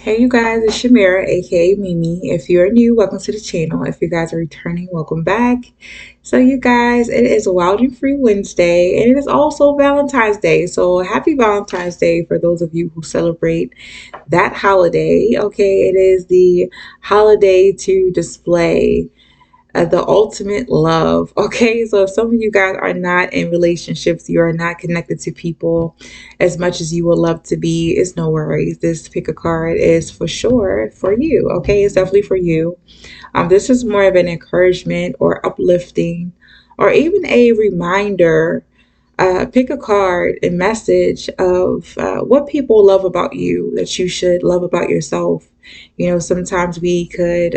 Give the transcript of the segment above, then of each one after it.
Hey you guys, it's Shamira, aka Mimi. If you're new, welcome to the channel. If you guys are returning, welcome back. So you guys, it is Wild and Free Wednesday, and it is also Valentine's Day. So happy Valentine's Day for those of you who celebrate that holiday. Okay, it is the holiday to display the ultimate love. Okay, so if some of you guys are not in relationships, you are not connected to people as much as you would love to be, it's no worries. This pick a card is for sure for you. Okay, it's definitely for you. This is more of an encouragement or uplifting or even a reminder. Pick a card, a message of what people love about you that you should love about yourself. You know, sometimes we could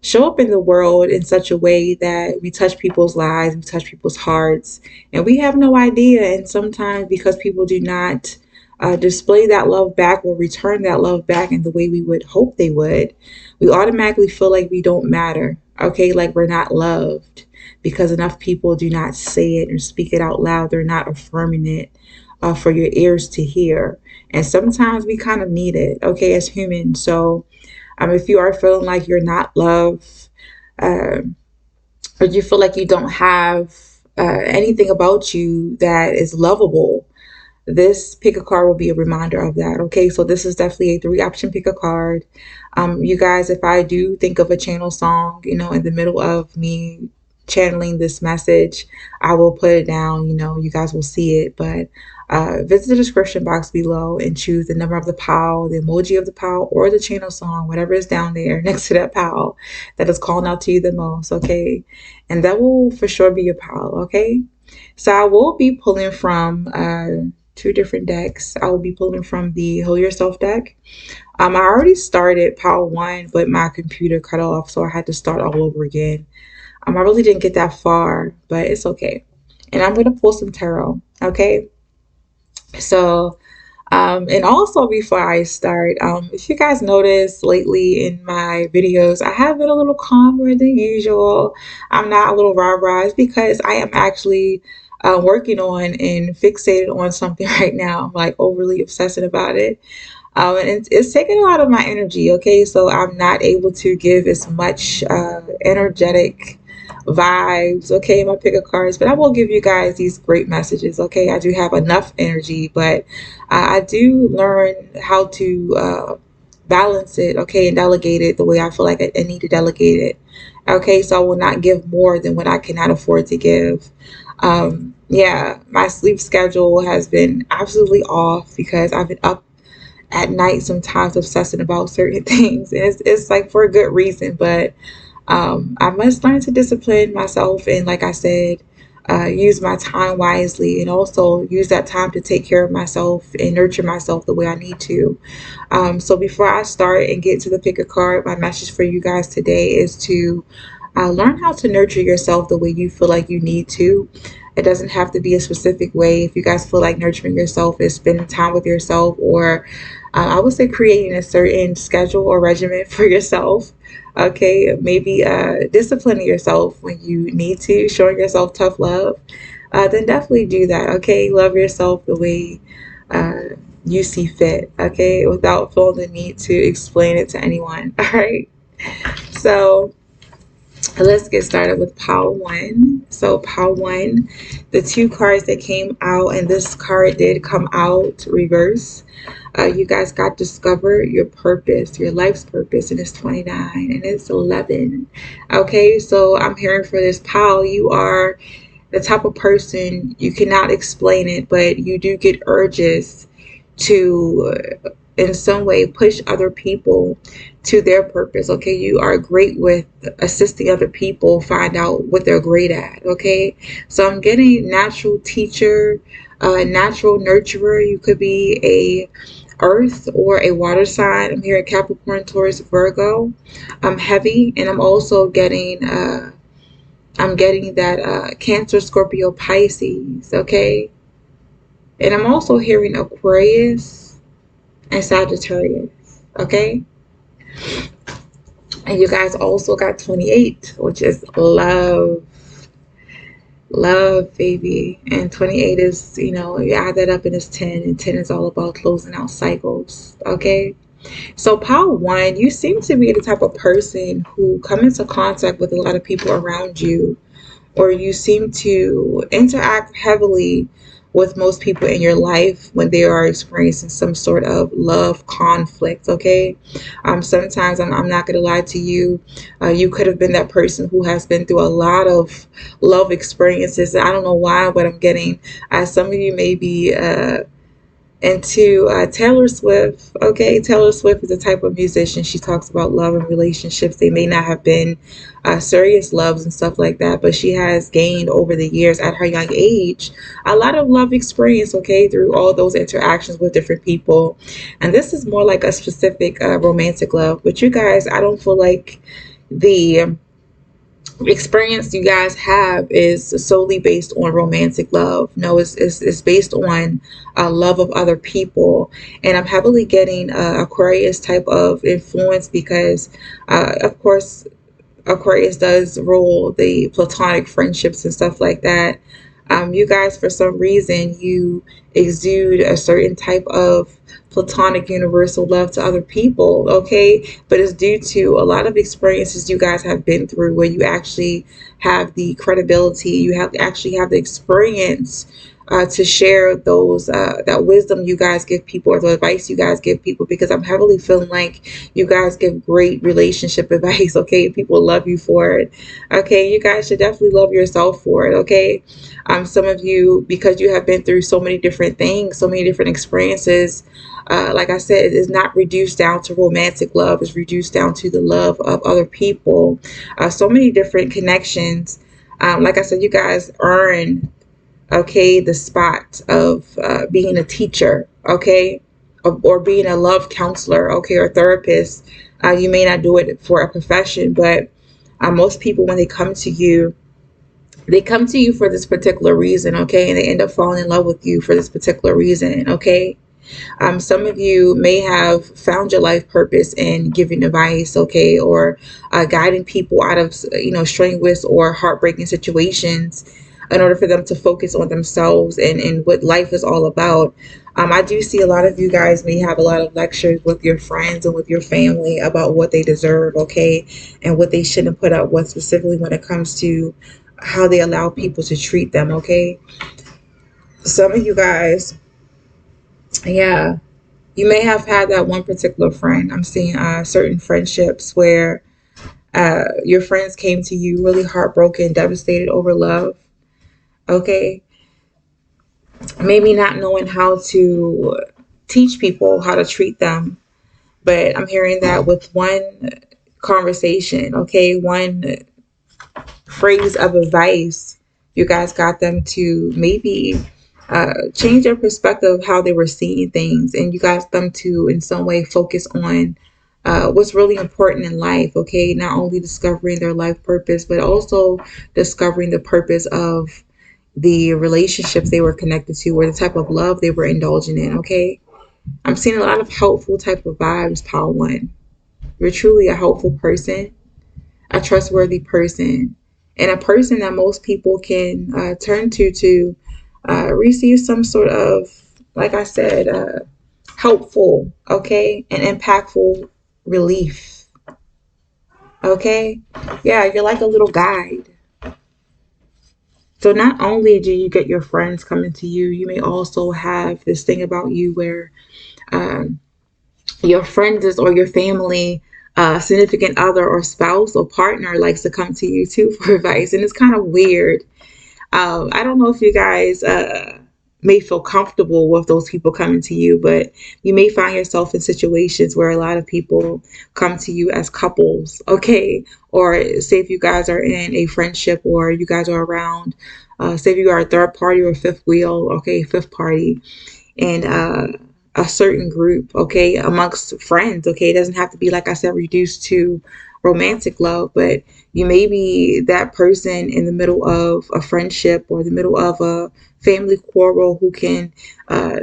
show up in the world in such a way that we touch people's lives, we touch people's hearts, and we have no idea. And sometimes, because people do not display that love back or return that love back in the way we would hope they would, we automatically feel like we don't matter, okay? Like we're not loved because enough people do not say it or speak it out loud. They're not affirming it for your ears to hear. And sometimes we kind of need it, okay, as humans. So, if you are feeling like you're not loved, um, or you feel like you don't have anything about you that is lovable, this pick a card will be a reminder of that. Okay, so this is definitely a three option pick a card. You guys, if I do think of a channel song, you know, in the middle of me channeling this message, I will put it down. You know, you guys will see it, but visit the description box below and choose the number of the pal, the emoji of the pal, or the channel song, whatever is down there next to that pal that is calling out to you the most. Okay, and that will for sure be your pal. Okay, so I will be pulling from two different decks. I will be pulling from the Heal Yourself deck. I already started pile one, but my computer cut off, so I had to start all over again. I really didn't get that far, but it's okay. And I'm gonna pull some tarot. Okay, so and also before I start, if you guys notice lately in my videos, I have been a little calmer than usual. I'm not a little rah-rah. It's because I am actually working on and fixated on something right now. I'm like overly obsessing about it. And it's taking a lot of my energy, okay? So I'm not able to give as much energetic vibes, okay, in my pick of cards, but I will give you guys these great messages, okay? I do have enough energy, but I do learn how to balance it, okay, and delegate it the way I feel like I need to delegate it, okay? So I will not give more than what I cannot afford to give. Yeah, my sleep schedule has been absolutely off because I've been up at night sometimes obsessing about certain things. And it's like for a good reason, but I must learn to discipline myself and, like I said, use my time wisely and also use that time to take care of myself and nurture myself the way I need to. So before I start and get to the pick a card, my message for you guys today is to learn how to nurture yourself the way you feel like you need to. It doesn't have to be a specific way. If you guys feel like nurturing yourself is spending time with yourself, or I would say creating a certain schedule or regimen for yourself. Okay, maybe disciplining yourself when you need to, showing yourself tough love, then definitely do that. Okay, love yourself the way you see fit. Okay, without feeling the need to explain it to anyone. All right, so let's get started with pile one. So pile one, the two cards that came out, and this card did come out reverse. You guys got discover your purpose, your life's purpose, and it's 29 and it's 11. Okay, so I'm hearing for this pile, you are the type of person, you cannot explain it, but you do get urges to in some way push other people to their purpose. Okay, you are great with assisting other people find out what they're great at. Okay, so I'm getting natural teacher, natural nurturer. You could be a earth or a water sign. I'm here at Capricorn, Taurus, Virgo. I'm heavy, and I'm getting that Cancer, Scorpio, Pisces. Okay, and I'm also hearing Aquarius and Sagittarius. Okay, and you guys also got 28, which is love. Love, baby. And 28 is, you know, you add that up and it's 10, and 10 is all about closing out cycles. Okay, So, pile one, you seem to be the type of person who come into contact with a lot of people around you, or you seem to interact heavily with most people in your life when they are experiencing some sort of love conflict. Okay, sometimes I'm not gonna lie to you, you could have been that person who has been through a lot of love experiences. I don't know why, but I'm getting some of you may be into Taylor Swift. Okay, Taylor Swift is a type of musician. She talks about love and relationships. They may not have been serious loves and stuff like that, but she has gained over the years at her young age a lot of love experience. Okay, through all those interactions with different people, and this is more like a specific romantic love. But you guys, I don't feel like the experience you guys have is solely based on romantic love. No, it's based on love of other people. And I'm heavily getting Aquarius type of influence because, of course, Aquarius does rule the platonic friendships and stuff like that. You guys, for some reason, you exude a certain type of platonic universal love to other people, okay? But it's due to a lot of experiences you guys have been through where you actually have the credibility, you have actually have the experience to share those that wisdom you guys give people or the advice you guys give people, because I'm heavily feeling like you guys give great relationship advice. Okay, people love you for it. Okay, you guys should definitely love yourself for it. Okay, some of you, because you have been through so many different things, so many different experiences, like I said, it is not reduced down to romantic love. It's reduced down to the love of other people. So many different connections. Like I said, you guys earn, okay, the spot of being a teacher, okay, or being a love counselor, okay, or therapist. You may not do it for a profession, but most people, when they come to you for this particular reason, okay, and they end up falling in love with you for this particular reason, okay. Some of you may have found your life purpose in giving advice, okay, or guiding people out of, strenuous or heartbreaking situations in order for them to focus on themselves and what life is all about. I do see a lot of you guys may have a lot of lectures with your friends and with your family about what they deserve, okay, and what they shouldn't put up with, specifically when it comes to how they allow people to treat them, okay. Some of you guys, yeah, you may have had that one particular friend. I'm seeing certain friendships where your friends came to you really heartbroken, devastated over love. Okay, maybe not knowing how to teach people how to treat them, but I'm hearing that with one conversation. Okay, one phrase of advice, you guys got them to maybe change their perspective of how they were seeing things, and you got them to in some way focus on what's really important in life. Okay, not only discovering their life purpose, but also discovering the purpose of the relationships they were connected to or the type of love they were indulging in. Okay, I'm seeing a lot of helpful type of vibes, Power One. You're truly a helpful person, a trustworthy person, and a person that most people can turn to receive some sort of, like I said, helpful, okay, and impactful relief. Okay, yeah, you're like a little guide. So not only do you get your friends coming to you, you may also have this thing about you where um, your friends or your family, significant other or spouse or partner likes to come to you too for advice, and it's kind of weird. I don't know if you guys may feel comfortable with those people coming to you, but you may find yourself in situations where a lot of people come to you as couples, okay? Or say if you guys are in a friendship or you guys are around, say if you are a third party or fifth wheel, okay, fifth party, and a certain group, okay, amongst friends, okay. It doesn't have to be, like I said, reduced to romantic love, but you may be that person in the middle of a friendship or the middle of a family quarrel who can, uh,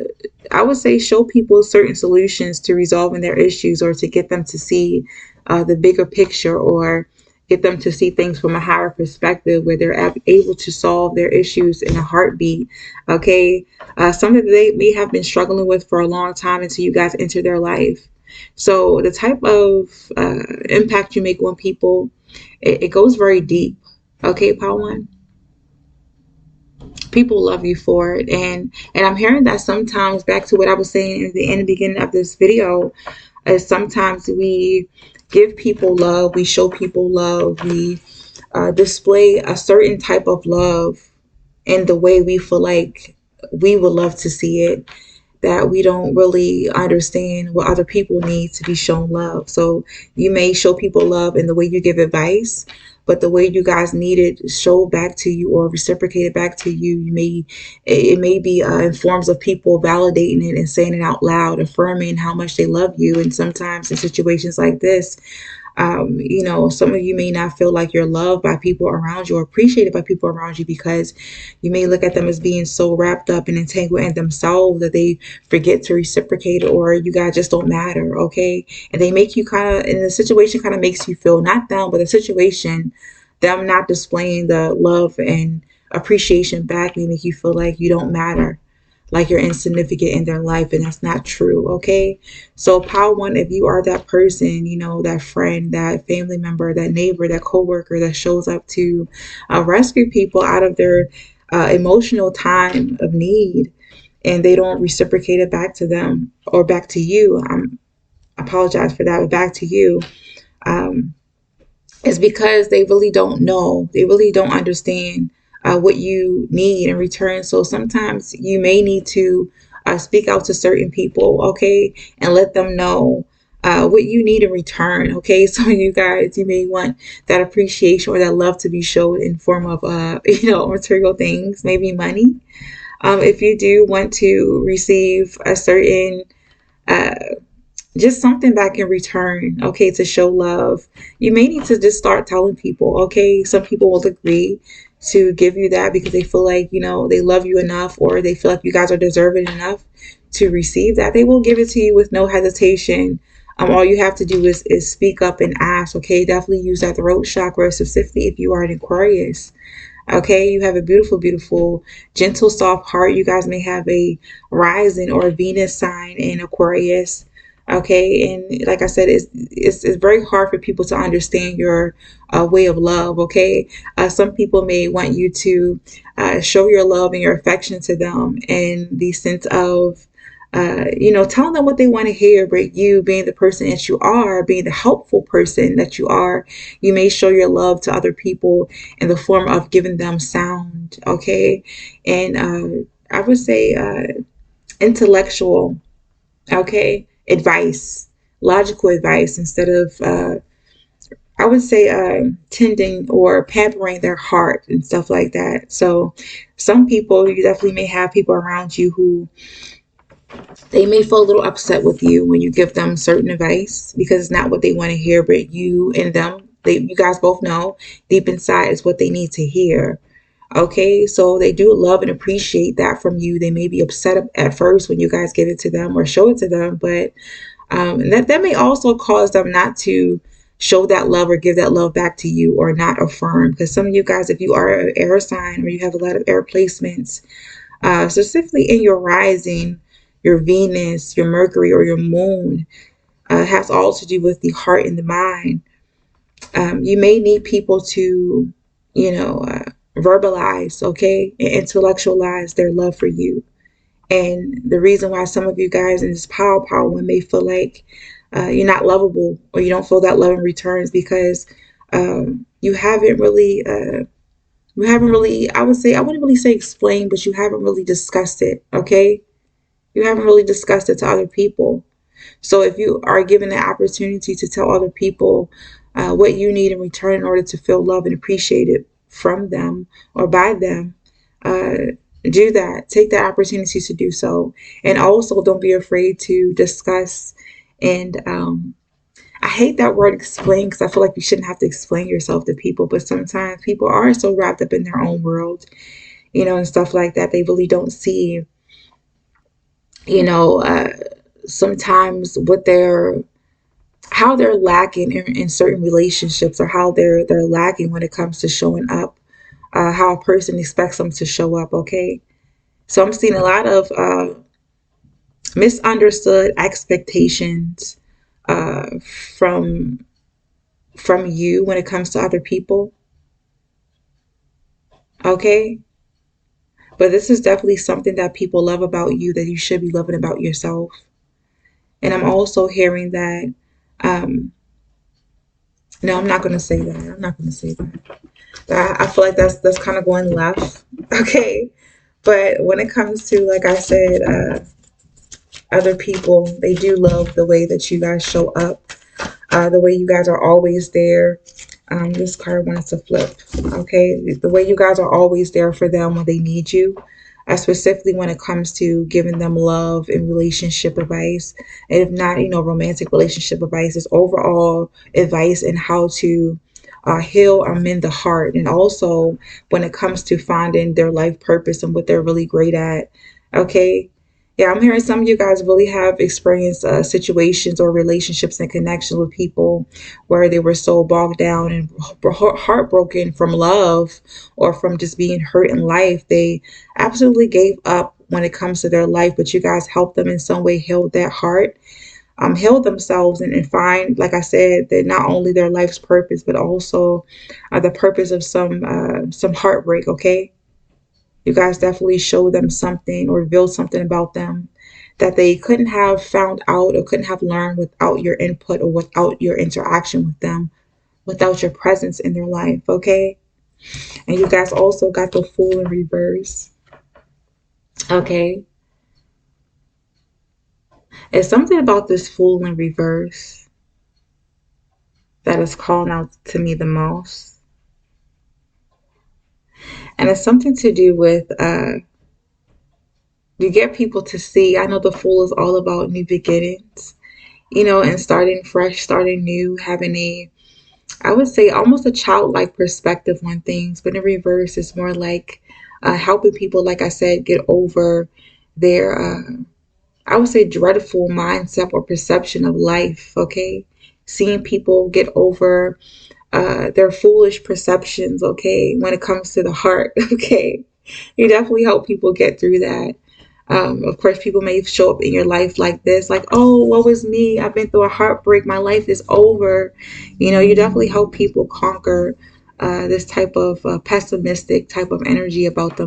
I would say, show people certain solutions to resolving their issues or to get them to see the bigger picture, or get them to see things from a higher perspective where they're able to solve their issues in a heartbeat. Okay, something that they may have been struggling with for a long time until you guys enter their life. So the type of impact you make on people, it goes very deep. Okay, Paul one. People love you for it, and I'm hearing that sometimes, back to what I was saying in the beginning of this video, is sometimes we give people love, we show people love, we display a certain type of love in the way we feel like we would love to see it, that we don't really understand what other people need to be shown love. So you may show people love in the way you give advice, but the way you guys need it show back to you or reciprocated back to you, it may be in forms of people validating it and saying it out loud, affirming how much they love you. And sometimes in situations like this, some of you may not feel like you're loved by people around you or appreciated by people around you, because you may look at them as being so wrapped up and entangled in themselves that they forget to reciprocate, or you guys just don't matter. Okay. And they make you kind of, and the situation kind of makes you feel, not them, but the situation, them not displaying the love and appreciation back, may make you feel like you don't matter, like you're insignificant in their life, and that's not true. Okay. So power one, if you are that person, that friend, that family member, that neighbor, that coworker that shows up to rescue people out of their emotional time of need, and they don't reciprocate it back to them or back to you, I apologize for that, but back to you, um, it's because they really don't know. They really don't understand what you need in return. So sometimes you may need to speak out to certain people, okay, and let them know what you need in return, okay. So you guys, you may want that appreciation or that love to be showed in form of, material things, maybe money. If you do want to receive a certain uh, just something back in return, okay, to show love, you may need to just start telling people, okay. Some people will agree to give you that because they feel like, they love you enough, or they feel like you guys are deserving enough to receive that. They will give it to you with no hesitation. All you have to do is speak up and ask, okay. Definitely use that throat chakra, specifically if you are an Aquarius. Okay, you have a beautiful, beautiful, gentle, soft heart. You guys may have a rising or a Venus sign in Aquarius. Okay, and like I said, it's very hard for people to understand your way of love. Okay, some people may want you to show your love and your affection to them in the sense of telling them what they want to hear, but you being the person that you are, being the helpful person that you are, you may show your love to other people in the form of giving them sound, okay? And I would say intellectual, okay? Advice, logical advice, instead of, I would say, tending or pampering their heart and stuff like that. So some people, you definitely may have people around you who they may feel a little upset with you when you give them certain advice because it's not what they want to hear, but you and them, you guys both know deep inside is what they need to hear. Okay, so they do love and appreciate that from you. They may be upset at first when you guys give it to them or show it to them, but that may also cause them not to show that love or give that love back to you, or not affirm. Because some of you guys, if you are an air sign or you have a lot of air placements, specifically in your rising, your Venus, your Mercury, or your Moon, has all to do with the heart and the mind. You may need people to, verbalize, okay, and intellectualize their love for you. And the reason why some of you guys in this power one may feel like you're not lovable, or you don't feel that love in return, is because you haven't really I would say, I wouldn't really say explain, but you haven't really discussed it, okay? You haven't really discussed it to other people. So if you are given the opportunity to tell other people what you need in return in order to feel love and appreciated from them or by them, do that. Take the opportunity to do so. And also don't be afraid to discuss. And I hate that word explain, because I feel like you shouldn't have to explain yourself to people. But sometimes people are so wrapped up in their own world, and stuff like that. They really don't see, you know, uh, sometimes how they're lacking in certain relationships, or how they're lacking when it comes to showing up, how a person expects them to show up. Okay, so I'm seeing a lot of misunderstood expectations, uh, from from you when it comes to other people. Okay, but this is definitely something that people love about you that you should be loving about yourself. And I'm also hearing that. Um, no, I'm not going to say that. I'm not going to say that. I feel like that's kind of going left. Okay, but when it comes to, like I said, other people, they do love the way that you guys show up, the way you guys are always there. This card wants to flip. Okay, the way you guys are always there for them when they need you, specifically when it comes to giving them love and relationship advice, and if not, romantic relationship advice, is overall advice in how to heal or mend the heart, and also when it comes to finding their life purpose and what they're really great at. Okay, yeah, I'm hearing some of you guys really have experienced situations or relationships and connections with people where they were so bogged down and heartbroken from love or from just being hurt in life. They absolutely gave up when it comes to their life, but you guys helped them in some way, healed that heart, heal themselves, and find, like I said, that not only their life's purpose, but also the purpose of some heartbreak. Okay, you guys definitely showed them something or revealed something about them that they couldn't have found out or couldn't have learned without your input or without your interaction with them, without your presence in their life. Okay, and you guys also got the Fool in reverse. Okay, it's something about this Fool in reverse that is calling out to me the most, and it's something to do with you get people to see. I know the Fool is all about new beginnings, and starting fresh, starting new, having I would say almost a childlike perspective on things, but in reverse, it's more like helping people, like I said, get over their, I would say, dreadful mindset or perception of life. Okay, seeing people get over their foolish perceptions. Okay, when it comes to the heart. Okay, you definitely help people get through that. Of course, people may show up in your life like this, like, oh, what was me? I've been through a heartbreak. My life is over. You definitely help people conquer this type of pessimistic type of energy about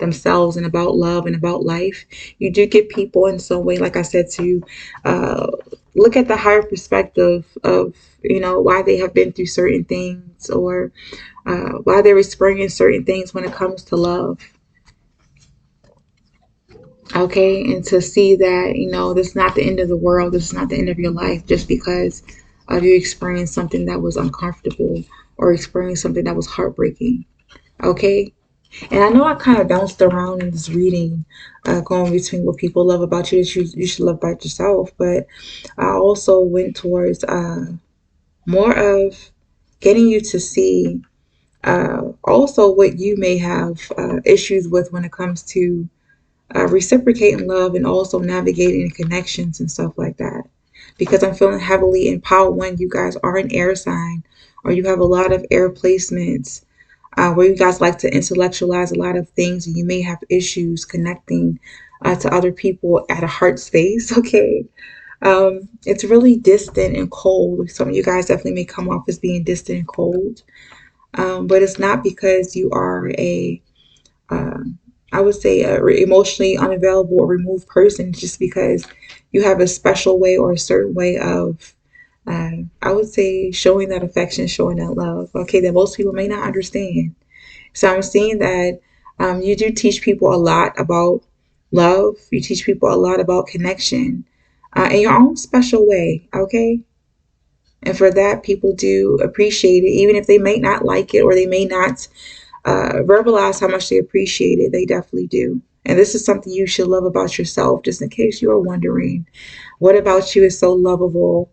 themselves and about love and about life. You do get people in some way, like I said, to uh, look at the higher perspective of, why they have been through certain things or why they're experiencing certain things when it comes to love. Okay, and to see that, this is not the end of the world, this is not the end of your life just because of you experienced something that was uncomfortable or experienced something that was heartbreaking. Okay, and I know I kind of bounced around in this reading, going between what people love about you that you should love about yourself, but I also went towards more of getting you to see also what you may have issues with when it comes to reciprocating love and also navigating connections and stuff like that. Because I'm feeling heavily in Power One, you guys are an air sign, or you have a lot of air placements where you guys like to intellectualize a lot of things, and you may have issues connecting to other people at a heart space. Okay. It's really distant and cold. Some of you guys definitely may come off as being distant and cold, but it's not because you are um, I would say, a emotionally unavailable or removed person, just because you have a special way or a certain way of, I would say, showing that affection, showing that love, okay, that most people may not understand. So I'm seeing that you do teach people a lot about love, you teach people a lot about connection in your own special way, okay? And for that, people do appreciate it, even if they may not like it or they may not verbalize how much they appreciate it. They definitely do. And this is something you should love about yourself, just in case you are wondering what about you is so lovable,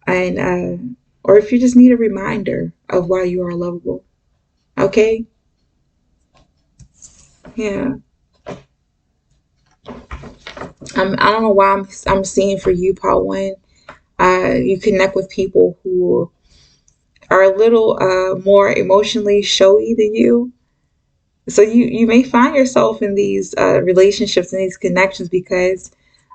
and or if you just need a reminder of why you are lovable. Okay, yeah. I don't know why I'm seeing for you, Part One. You connect with people who are a little more emotionally showy than you. So you may find yourself in these relationships and these connections because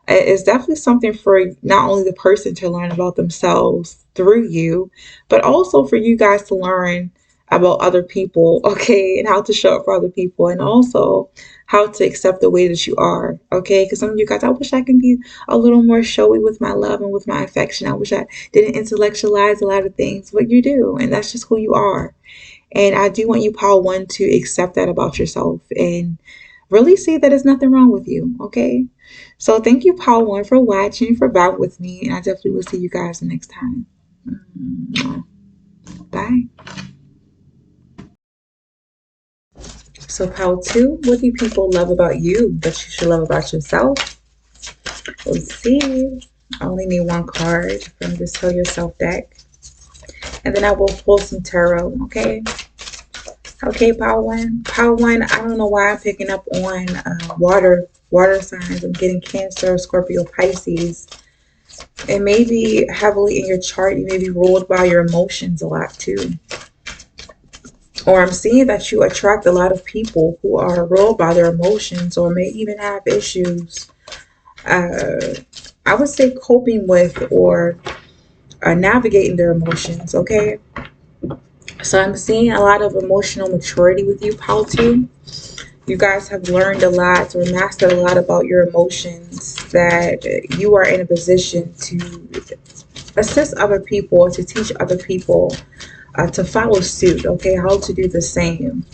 It's definitely something for not only the person to learn about themselves through you, but also for you guys to learn about other people, okay, and how to show up for other people, and also how to accept the way that you are, okay? Because some of you guys, I wish I can be a little more showy with my love and with my affection. I wish I didn't intellectualize a lot of things, but you do, and that's just who you are. And I do want you, Paul, one, to accept that about yourself and really see that there's nothing wrong with you, okay? So thank you, Paul, one, for watching, for vibing with me, and I definitely will see you guys next time. Bye. So, Paul, two, what do people love about you that you should love about yourself? Let's see. I only need one card from this Tell Yourself deck. And then I will pull some tarot, okay? Okay, Power One. Power One, I don't know why I'm picking up on water signs. I'm getting Cancer, Scorpio, Pisces. It may be heavily in your chart. You may be ruled by your emotions a lot too. Or I'm seeing that you attract a lot of people who are ruled by their emotions or may even have issues. I would say coping with or navigating their emotions, okay? So I'm seeing a lot of emotional maturity with you, Paul, too. You guys have learned a lot or mastered a lot about your emotions, that you are in a position to assist other people, to teach other people to follow suit, okay? How to do the same.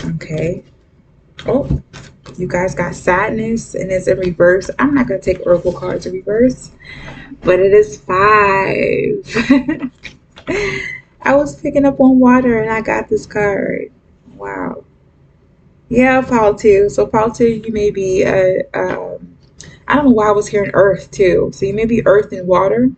Okay. Oh, you guys got sadness and it's in reverse. I'm not going to take oracle cards in reverse, but it is 5. I was picking up on water and I got this card. Wow. Yeah, Paul too. So Paul too, you may be I don't know why I was hearing earth too. So you may be earth and water.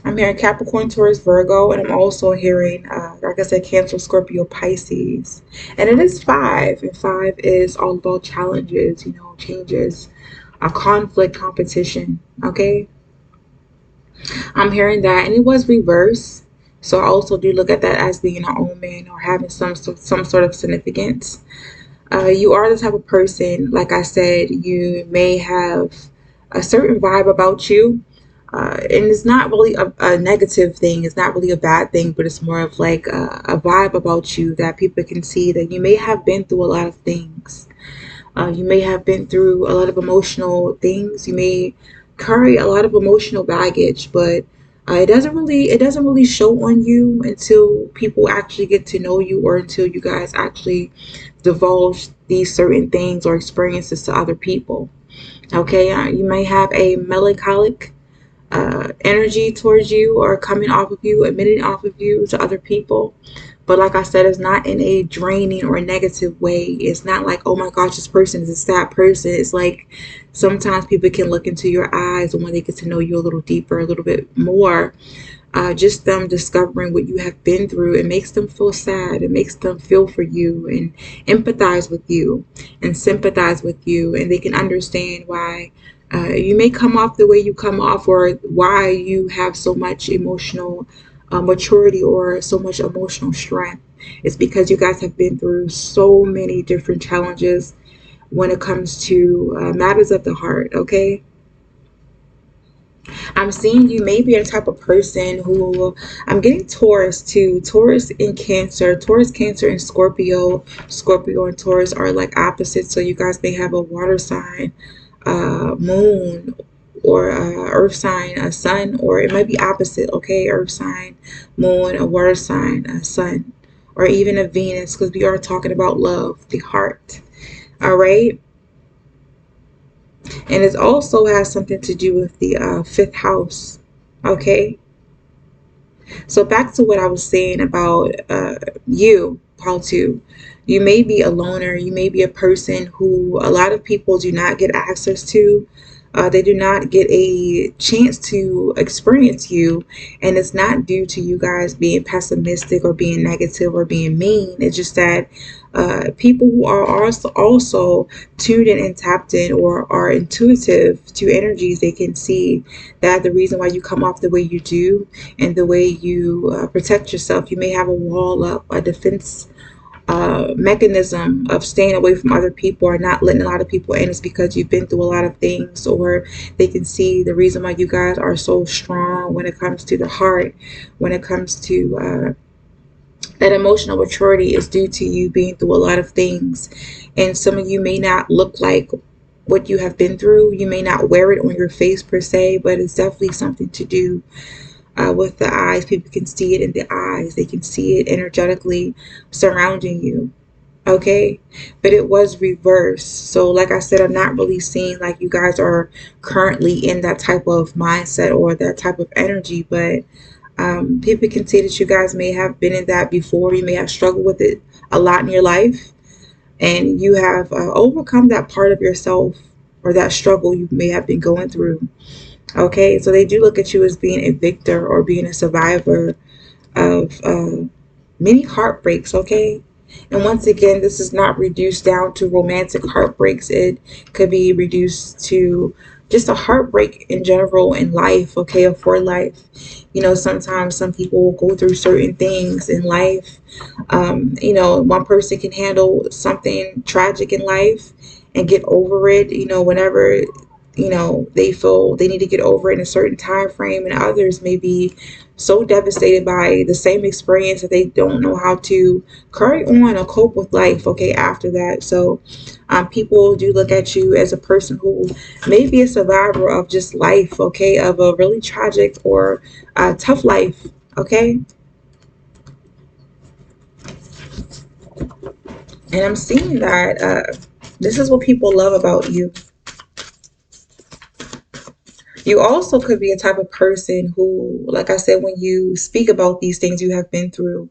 I'm hearing Capricorn, Taurus, Virgo, and I'm also hearing, like I said, Cancer, Scorpio, Pisces. And it is 5, and 5 is all about challenges, changes, a conflict, competition. Okay, I'm hearing that, and it was reverse. So I also do look at that as being an omen or having some sort of significance. You are the type of person, like I said, you may have a certain vibe about you. And it's not really a negative thing. It's not really a bad thing, but it's more of like a vibe about you that people can see that you may have been through a lot of things. You may have been through a lot of emotional things. You may carry a lot of emotional baggage, but it doesn't really show on you until people actually get to know you, or until you guys actually divulge these certain things or experiences to other people. Okay, you may have a melancholic energy towards you, or coming off of you, emitting off of you to other people. But like I said, it's not in a draining or a negative way. It's not like, oh my gosh, this person is a sad person. It's like sometimes people can look into your eyes, and when they get to know you a little deeper, a little bit more, just them discovering what you have been through, it makes them feel sad. It makes them feel for you and empathize with you and sympathize with you. And they can understand why you may come off the way you come off, or why you have so much emotional maturity or so much emotional strength. It's because you guys have been through so many different challenges when it comes to matters of the heart, okay? I'm seeing you maybe a type of person who, I'm getting Taurus too. Taurus in Cancer, Taurus, Cancer, and Scorpio. Scorpio and Taurus are like opposites. So you guys may have a water sign, moon, or earth sign, a sun, or it might be opposite. Okay, earth sign, moon, a water sign, a sun, or even a Venus, because we are talking about love, the heart. All right. And it also has something to do with the fifth house. Okay. So back to what I was saying about you, Paul, too. You may be a loner. You may be a person who a lot of people do not get access to. They do not get a chance to experience you. And it's not due to you guys being pessimistic or being negative or being mean. It's just that people who are also tuned in and tapped in, or are intuitive to energies, they can see that the reason why you come off the way you do and the way you protect yourself, you may have a wall up, a defense mechanism of staying away from other people or not letting a lot of people in is because you've been through a lot of things, or they can see the reason why you guys are so strong when it comes to the heart, when it comes to that emotional maturity is due to you being through a lot of things. And some of you may not look like what you have been through. You may not wear it on your face per se, but it's definitely something to do with the eyes. People can see it in the eyes. They can see it energetically surrounding you. Okay, but it was reversed. So like I said, I'm not really seeing like you guys are currently in that type of mindset or that type of energy, but people can see that you guys may have been in that before. You may have struggled with it a lot in your life, and you have overcome that part of yourself or that struggle you may have been going through. Okay, so they do look at you as being a victor or being a survivor of many heartbreaks. Okay, and once again, this is not reduced down to romantic heartbreaks. It could be reduced to just a heartbreak in general in life, okay, or for life. You know, sometimes some people will go through certain things in life. You know, one person can handle something tragic in life and get over it, you know, whenever, you know, they feel they need to get over it in a certain time frame, and others may be so devastated by the same experience that they don't know how to carry on or cope with life, okay, after that. So people do look at you as a person who may be a survivor of just life, okay, of a really tragic or tough life, okay. And I'm seeing that this is what people love about you. You also could be a type of person who, like I said, when you speak about these things you have been through,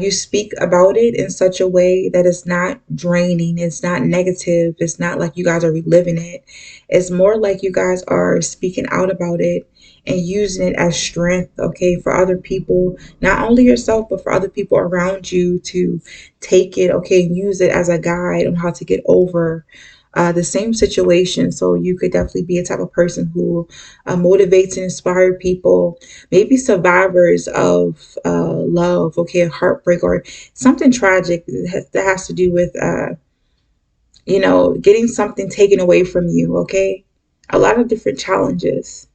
you speak about it in such a way that it's not draining, it's not negative, it's not like you guys are reliving it. It's more like you guys are speaking out about it and using it as strength, okay, for other people, not only yourself, but for other people around you to take it, okay, and use it as a guide on how to get over the same situation. So you could definitely be a type of person who motivates and inspires people, maybe survivors of love, okay, a heartbreak or something tragic that has to do with, you know, getting something taken away from you, okay? A lot of different challenges.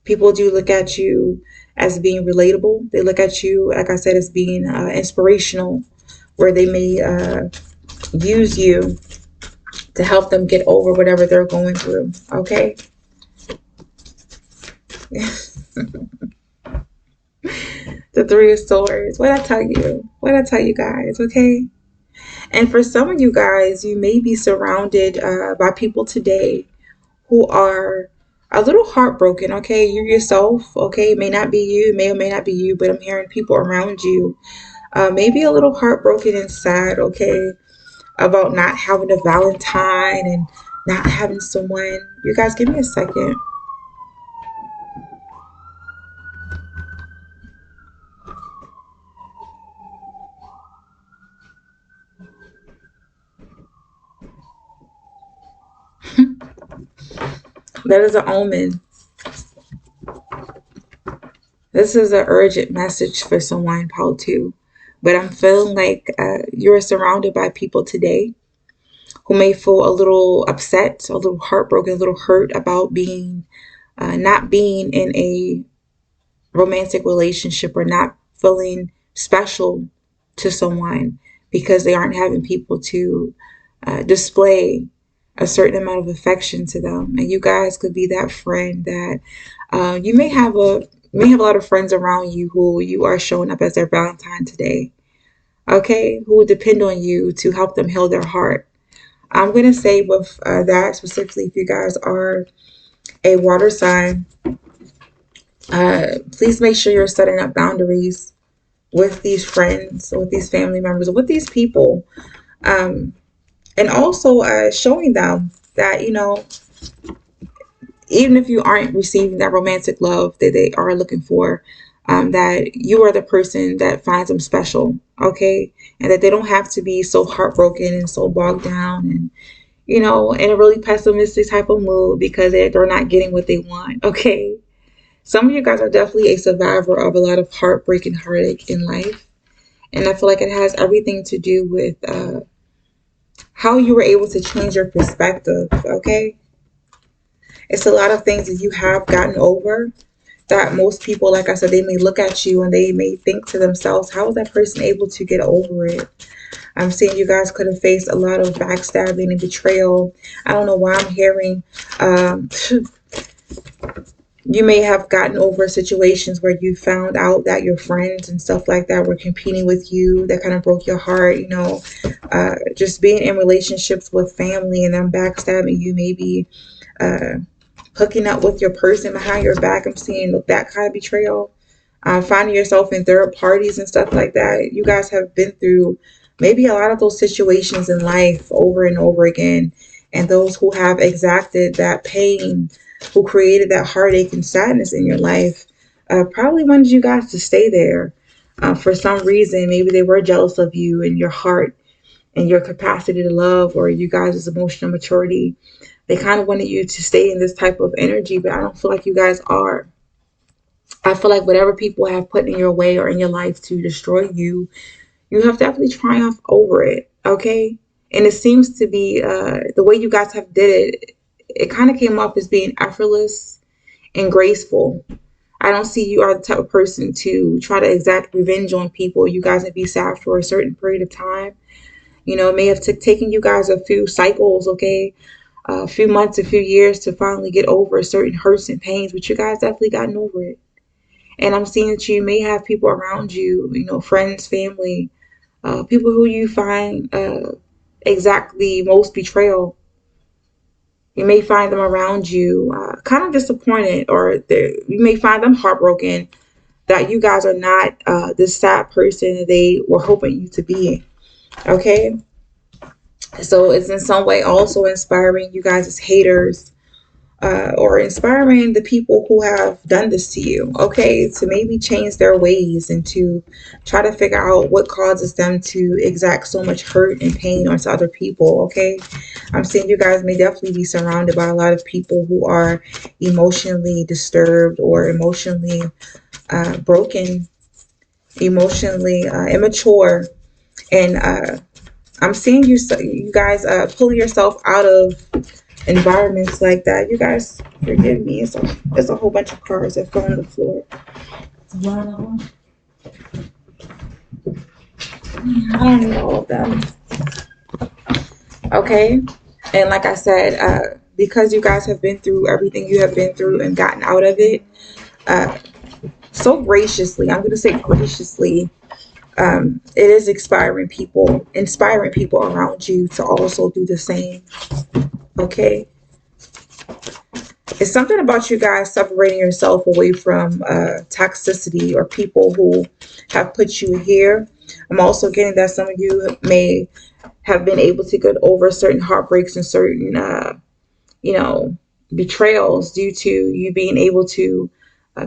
People do look at you as being relatable. They look at you, like I said, as being inspirational, where they may use you to help them get over whatever they're going through, okay? The Three of Swords. What I tell you? What I tell you guys, okay? And for some of you guys, you may be surrounded by people today who are a little heartbroken, okay? You yourself, okay? It may not be you, may or may not be you, but I'm hearing people around you maybe a little heartbroken and sad, okay? About not having a Valentine and not having someone. You guys, give me a second. That is an omen. This is an urgent message for someone, Paul, too. But I'm feeling like you're surrounded by people today who may feel a little upset, a little heartbroken, a little hurt about being not being in a romantic relationship or not feeling special to someone because they aren't having people to display a certain amount of affection to them. And you guys could be that friend that you may have a lot of friends around you who you are showing up as their Valentine today. Okay, who would depend on you to help them heal their heart. I'm going to say with that specifically, if you guys are a water sign, please make sure you're setting up boundaries with these friends, with these family members, with these people. Um, and also showing them that, you know, even if you aren't receiving that romantic love that they are looking for, that you are the person that finds them special, okay? And that they don't have to be so heartbroken and so bogged down and, you know, in a really pessimistic type of mood because they're not getting what they want, okay? Some of you guys are definitely a survivor of a lot of heartbreak and heartache in life. And I feel like it has everything to do with how you were able to change your perspective, okay? It's a lot of things that you have gotten over that most people, like I said, they may look at you and they may think to themselves, how is that person able to get over it? I'm seeing you guys could have faced a lot of backstabbing and betrayal. I don't know why I'm hearing you may have gotten over situations where you found out that your friends and stuff like that were competing with you. That kind of broke your heart, you know. Just being in relationships with family and them backstabbing you, maybe uh, hooking up with your person behind your back. I'm seeing that kind of betrayal. Finding yourself in third parties and stuff like that. You guys have been through maybe a lot of those situations in life over and over again. And those who have exacted that pain, who created that heartache and sadness in your life, probably wanted you guys to stay there. For some reason, maybe they were jealous of you and your heart and your capacity to love, or you guys' emotional maturity. They kind of wanted you to stay in this type of energy, but I don't feel like you guys are. I feel like whatever people have put in your way or in your life to destroy you, you have definitely triumphed over it. Okay. And it seems to be the way you guys have did it, it kind of came off as being effortless and graceful. I don't see you are the type of person to try to exact revenge on people. You guys may be sad for a certain period of time. You know, it may have taken you guys a few cycles, okay, a few months, a few years to finally get over certain hurts and pains, but you guys definitely gotten over it. And I'm seeing that you may have people around you, you know, friends, family, people who you find exactly most betrayal. You may find them around you kind of disappointed, or you may find them heartbroken that you guys are not this sad person that they were hoping you to be. Okay? So it's in some way also inspiring you guys as haters, or inspiring the people who have done this to you, okay, to maybe change their ways and to try to figure out what causes them to exact so much hurt and pain onto other people, okay. I'm saying you guys may definitely be surrounded by a lot of people who are emotionally disturbed or emotionally broken, emotionally immature, and I'm seeing you guys pulling yourself out of environments like that. You guys, forgive me. It's a whole bunch of cards that fell on the floor. It's a lot of them. I don't need all of them. Okay. And like I said, because you guys have been through everything you have been through and gotten out of it, uh, so graciously, I'm going to say graciously, it is inspiring people around you to also do the same. Okay. It's something about you guys separating yourself away from toxicity or people who have put you here. I'm also getting that some of you may have been able to get over certain heartbreaks and certain, you know, betrayals due to you being able to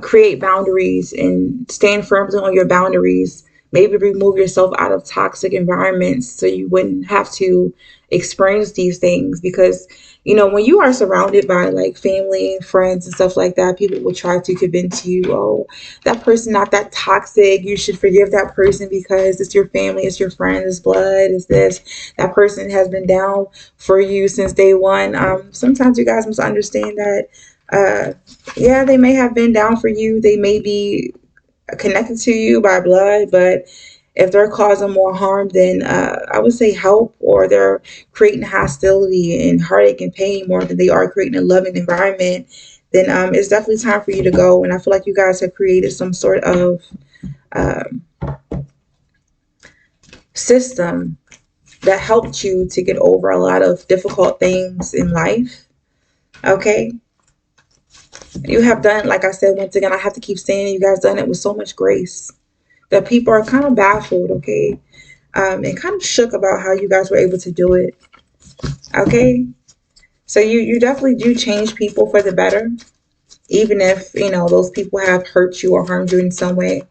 create boundaries and stand firmly on your boundaries. Maybe remove yourself out of toxic environments so you wouldn't have to experience these things. Because, you know, when you are surrounded by like family and friends and stuff like that, people will try to convince you, oh, that person not that toxic. You should forgive that person because it's your family, it's your friend, it's blood, it's this. That person has been down for you since day one. Sometimes you guys must understand that yeah, they may have been down for you. They may be connected to you by blood, but if they're causing more harm than I would say help, or they're creating hostility and heartache and pain more than they are creating a loving environment, then it's definitely time for you to go. And I feel like you guys have created some sort of um, system that helped you to get over a lot of difficult things in life. Okay. You have done, like I said, once again, I have to keep saying it, you guys done it with so much grace that people are kind of baffled, okay, and kind of shook about how you guys were able to do it, okay. So you definitely do change people for the better, even if, you know, those people have hurt you or harmed you in some way.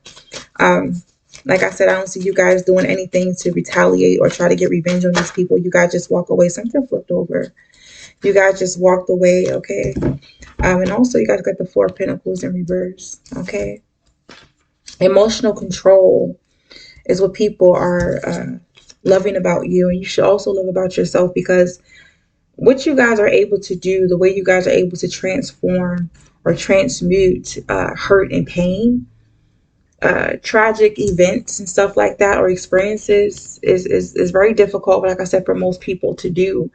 Um, like I said, I don't see you guys doing anything to retaliate or try to get revenge on these people. You guys just walk away. Something flipped over. You guys just walked away, okay. And also, you guys got the Four of Pentacles in reverse, okay. Emotional control is what people are loving about you. And you should also love about yourself, because what you guys are able to do, the way you guys are able to transform or transmute hurt and pain, tragic events and stuff like that, or experiences, is very difficult, like I said, for most people to do.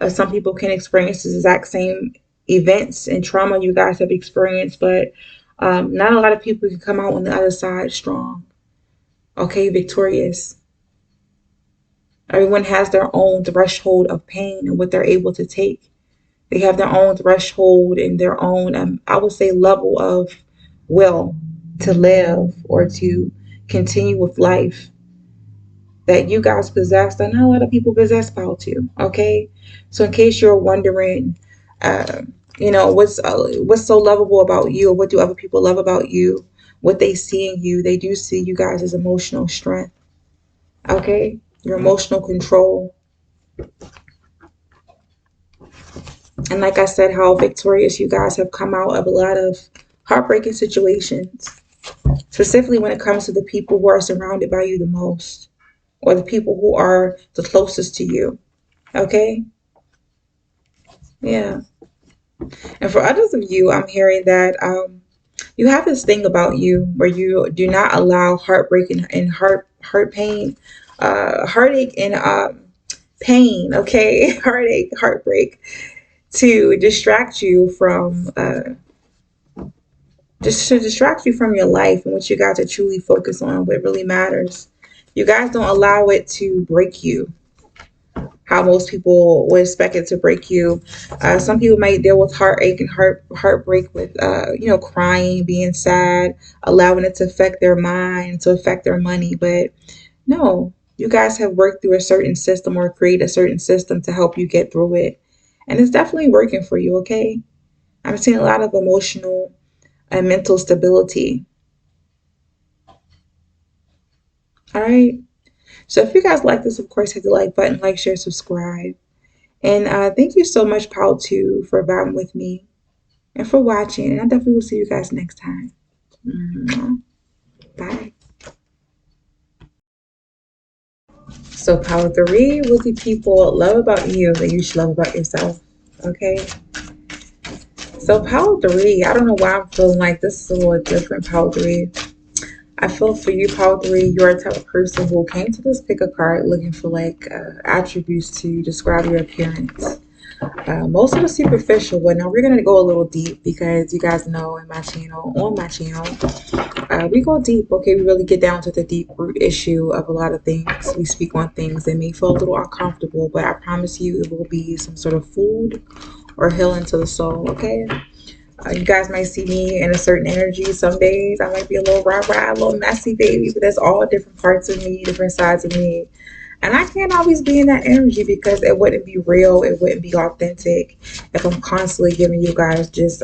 Some people can experience the exact same events and trauma you guys have experienced, but not a lot of people can come out on the other side strong, okay, victorious. Everyone has their own threshold of pain and what they're able to take. They have their own threshold and their own, I would say, level of will to live or to continue with life that you guys possess that not a lot of people possess about you. Okay, so in case you're wondering, uh, what's so lovable about you, or what do other people love about you? What they see in you, they do see you guys as emotional strength. Okay, your emotional control, and like I said, how victorious you guys have come out of a lot of heartbreaking situations, specifically when it comes to the people who are surrounded by you the most, or the people who are the closest to you. Okay? Yeah. And for others of you, I'm hearing that you have this thing about you where you do not allow heartbreak and heart pain, heartache and pain, okay? Heartache, heartbreak, to distract you from just to distract you from your life and what you guys are truly focused on, what really matters. You guys don't allow it to break you, how most people would expect it to break you. Some people might deal with heartache and heartbreak with, crying, being sad, allowing it to affect their mind, to affect their money. But no, you guys have worked through a certain system or create a certain system to help you get through it. And it's definitely working for you, okay? I'm seeing a lot of emotional and mental stability. All right. So if you guys like this, of course, hit the like button, like, share, subscribe. And thank you so much, Pal2, for vibing with me and for watching. And I definitely will see you guys next time. Bye. So Pal3, what do people love about you that you should love about yourself? Okay. So Pal3, I don't know why I'm feeling like this is a little different, Pal3. I feel for you, Pal3, you're a type of person who came to this pick a card looking for like attributes to describe your appearance. Most of the superficial, but now we're gonna go a little deep, because you guys know on my channel, we go deep. Okay, we really get down to the deep root issue of a lot of things. We speak on things that may feel a little uncomfortable, but I promise you, it will be some sort of food or healing to the soul. Okay. You guys might see me in a certain energy. Some days I might be a little rah-rah, a little messy baby, but that's all different parts of me, different sides of me. And I can't always be in that energy, because it wouldn't be real. It wouldn't be authentic if I'm constantly giving you guys just,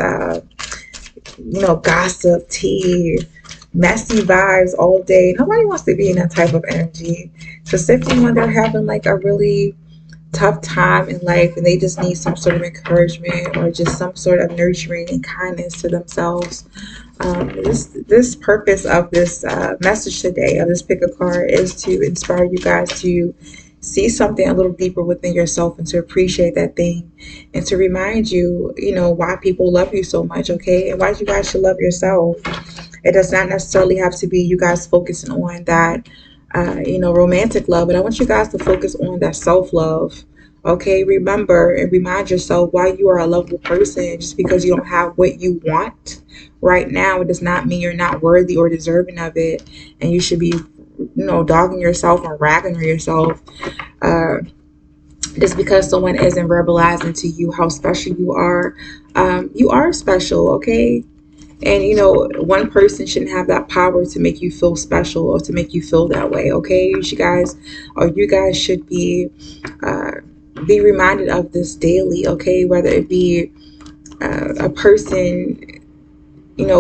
gossip, tea, messy vibes all day. Nobody wants to be in that type of energy, specifically when they're having like a really tough time in life and they just need some sort of encouragement or just some sort of nurturing and kindness to themselves. This purpose of this message today, of this pick a card, is to inspire you guys to see something a little deeper within yourself and to appreciate that thing, and to remind you, why people love you so much, okay, and why you guys should love yourself. It does not necessarily have to be you guys focusing on that, romantic love, but I want you guys to focus on that self-love. Okay, remember and remind yourself why you are a lovable person. Just because you don't have what you want right now, it does not mean you're not worthy or deserving of it. And you should be, dogging yourself or ragging on yourself. Uh, just because someone isn't verbalizing to you how special you are special, okay? And one person shouldn't have that power to make you feel special or to make you feel that way, okay? You guys should be reminded of this daily, okay? Whether it be a person,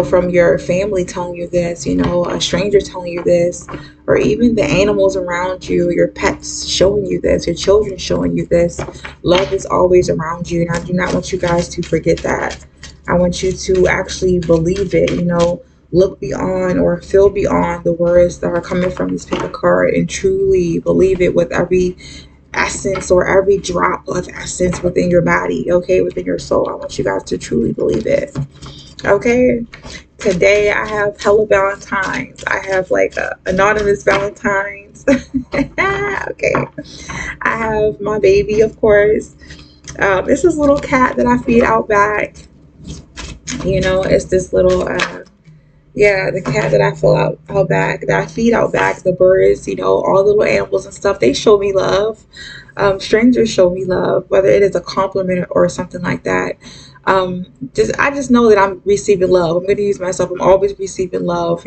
from your family telling you this, a stranger telling you this, or even the animals around you, your pets showing you this, your children showing you this. Love is always around you, and I do not want you guys to forget that. I want you to actually believe it, look beyond or feel beyond the words that are coming from this paper card and truly believe it with every essence or every drop of essence within your body, okay, within your soul. I want you guys to truly believe it. Okay. Today I have hella Valentines. I have like anonymous Valentines. Okay. I have my baby, of course. It's this little cat that I feed out back. It's this little yeah, the cat that I fill out back, that I feed out back, the birds, all the little animals and stuff, they show me love. Strangers show me love, whether it is a compliment or something like that. I just know that I'm receiving love. I'm going to use myself. I'm always receiving love,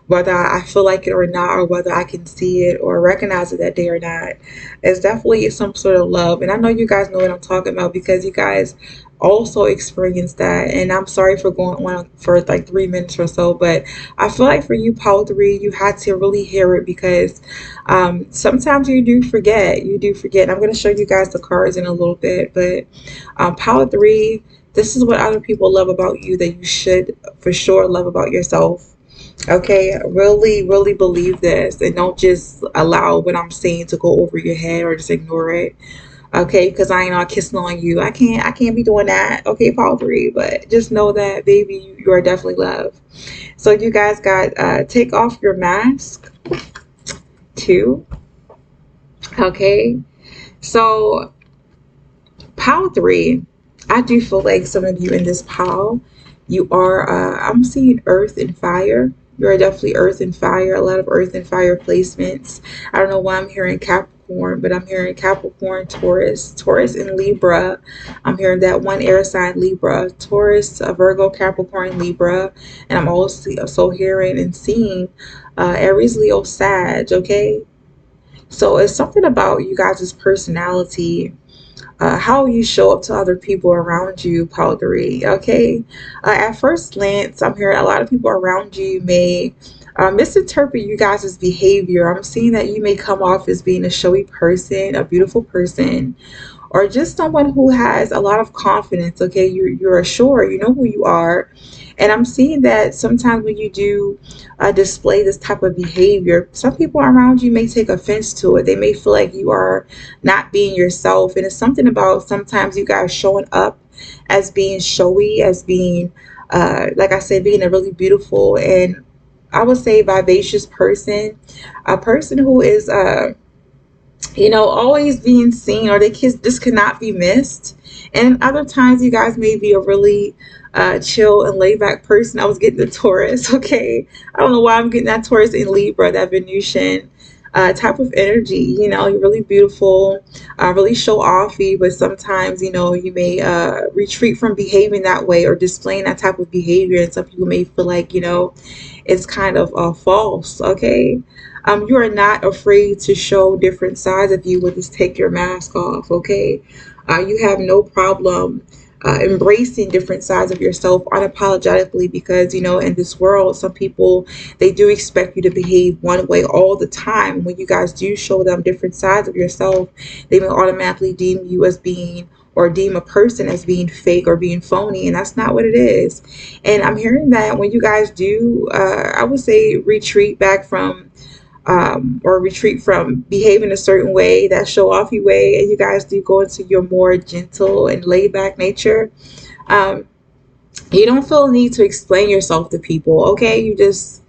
whether I feel like it or not, or whether I can see it or recognize it that day or not. It's definitely some sort of love. And I know you guys know what I'm talking about because you guys also experienced that. And I'm sorry for going on for like 3 minutes or so, but I feel like for you, Power 3, you had to really hear it because sometimes you do forget. You do forget. I'm going to show you guys the cards in a little bit, but Power 3, this is what other people love about you that you should for sure love about yourself. Okay, really, really believe this and don't just allow what I'm saying to go over your head or just ignore it. Okay, because I ain't all kissing on you. I can't be doing that. Okay, Paul 3, but just know that, baby, you are definitely loved. So you guys got take off your mask. 2. Okay, so pile 3, I do feel like some of you in this pile, you are, I'm seeing earth and fire. You are definitely earth and fire, a lot of earth and fire placements. I don't know why I'm hearing Capricorn, but I'm hearing Capricorn, Taurus and Libra. I'm hearing that one air sign, Libra, Taurus, Virgo, Capricorn, Libra. And I'm also hearing and seeing Aries, Leo, Sag, okay? So it's something about you guys' personality, how you show up to other people around you, powdery. Okay. At first glance, I'm hearing a lot of people around you may misinterpret you guys' behavior. I'm seeing that you may come off as being a showy person, a beautiful person, or just someone who has a lot of confidence. Okay, you're assured, you know who you are. And I'm seeing that sometimes when you do display this type of behavior, some people around you may take offense to it. They may feel like you are not being yourself. And it's something about sometimes you guys showing up as being showy, as being, like I said, being a really beautiful and I would say vivacious person, a person who is always being seen, or they just cannot be missed. And other times, you guys may be a really chill and laid back person. I was getting the Taurus, okay? I don't know why I'm getting that Taurus in Libra, that Venusian type of energy. You're really beautiful, really show offy, but sometimes, you may retreat from behaving that way or displaying that type of behavior. And some people may feel like, it's kind of false, okay? You are not afraid to show different sides of you when just take your mask off, okay? You have no problem embracing different sides of yourself unapologetically because, in this world, some people, they do expect you to behave one way all the time. When you guys do show them different sides of yourself, they will automatically deem you as being or deem a person as being fake or being phony, and that's not what it is. And I'm hearing that when you guys do, I would say, retreat back from or retreat from behaving a certain way, that show offy way, and you guys do go into your more gentle and laid back nature, um, you don't feel a need to explain yourself to people, okay? You just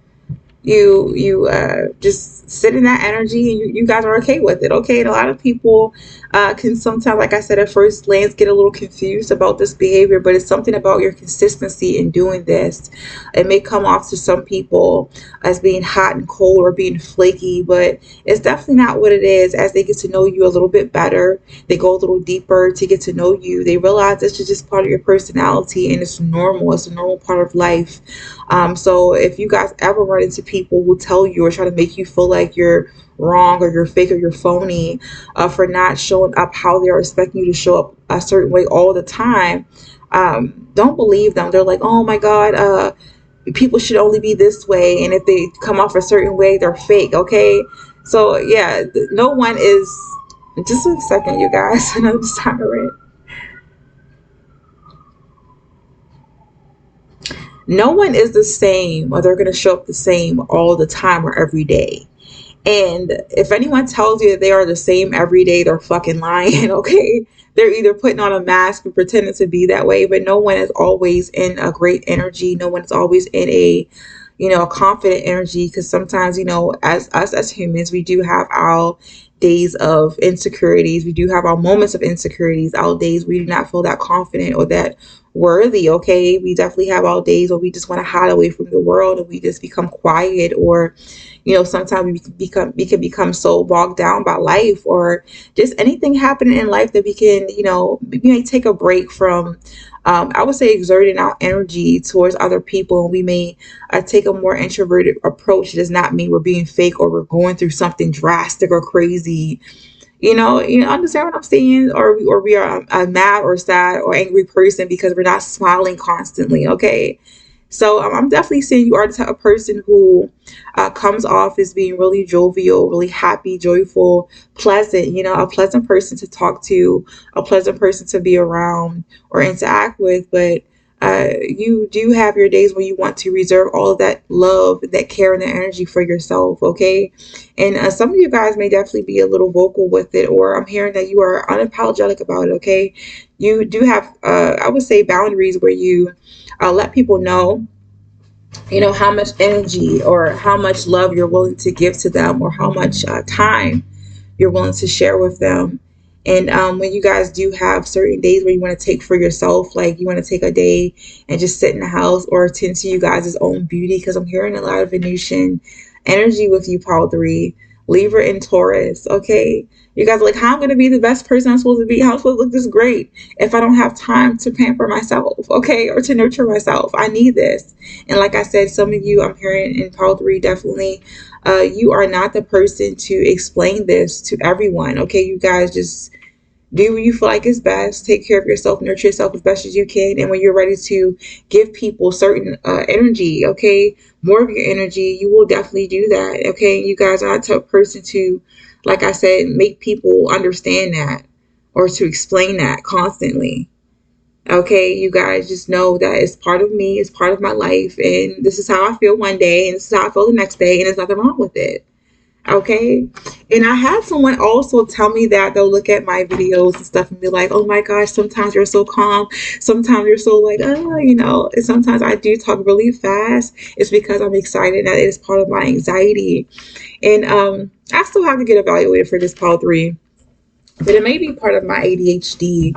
sit in that energy and you guys are okay with it, okay? And a lot of people can sometimes, like I said, at first glance get a little confused about this behavior, but it's something about your consistency in doing this. It may come off to some people as being hot and cold or being flaky, but it's definitely not what it is. As they get to know you a little bit better, they go a little deeper to get to know you, they realize this is just part of your personality and it's normal. It's a normal part of life. So if you guys ever run into people who tell you or try to make you feel like you're wrong or you're fake or you're phony for not showing up how they're expecting you to show up a certain way all the time, don't believe them. They're like, oh my God, people should only be this way. And if they come off a certain way, they're fake. Okay. So yeah, no one is, just a second, you guys. I know it's tiring. no one is the same, or they're going to show up the same all the time or every day. And if anyone tells you that they are the same every day, they're fucking lying, okay? They're either putting on a mask and pretending to be that way, but no one is always in a great energy. No one is always in a confident energy, because sometimes, as us as humans, we do have our days of insecurities. We do have our moments of insecurities, our days we do not feel that confident or that worthy, okay? We definitely have our days where we just want to hide away from the world and we just become quiet, or sometimes we can become so bogged down by life, or just anything happening in life, that we may take a break from, I would say, exerting our energy towards other people, and we may take a more introverted approach. It does not mean we're being fake or we're going through something drastic or crazy. Understand what I'm saying? Or we are a mad or sad or angry person because we're not smiling constantly, okay? So I'm definitely saying you are the type of person who comes off as being really jovial, really happy, joyful, pleasant, a pleasant person to talk to, a pleasant person to be around or interact with. But you do have your days where you want to reserve all of that love, that care, and that energy for yourself, okay? And some of you guys may definitely be a little vocal with it, or I'm hearing that you are unapologetic about it, okay? You do have, I would say, boundaries where you let people know, how much energy or how much love you're willing to give to them, or how much time you're willing to share with them. And when you guys do have certain days where you want to take for yourself, like you want to take a day and just sit in the house or attend to you guys' own beauty, because I'm hearing a lot of Venusian energy with you, Paul 3, Libra, and Taurus, okay? You guys are like, how I'm going to be the best person I'm supposed to be? How I'm supposed to look this great if I don't have time to pamper myself, okay? Or to nurture myself. I need this. And like I said, some of you, I'm hearing in Power 3, definitely, you are not the person to explain this to everyone, okay? You guys just do what you feel like is best. Take care of yourself, nurture yourself as best as you can. And when you're ready to give people certain energy, okay, more of your energy, you will definitely do that, okay? You guys are not the type of person to, like I said, make people understand that or to explain that constantly. Okay, you guys just know that it's part of me, it's part of my life, and this is how I feel one day, and this is how I feel the next day, and there's nothing wrong with it. Okay. And I had someone also tell me that they'll look at my videos and stuff and be like, oh my gosh, sometimes you're so calm. Sometimes you're so like, and sometimes I do talk really fast. It's because I'm excited that it is part of my anxiety. And I still have to get evaluated for this Paul 3, but it may be part of my ADHD.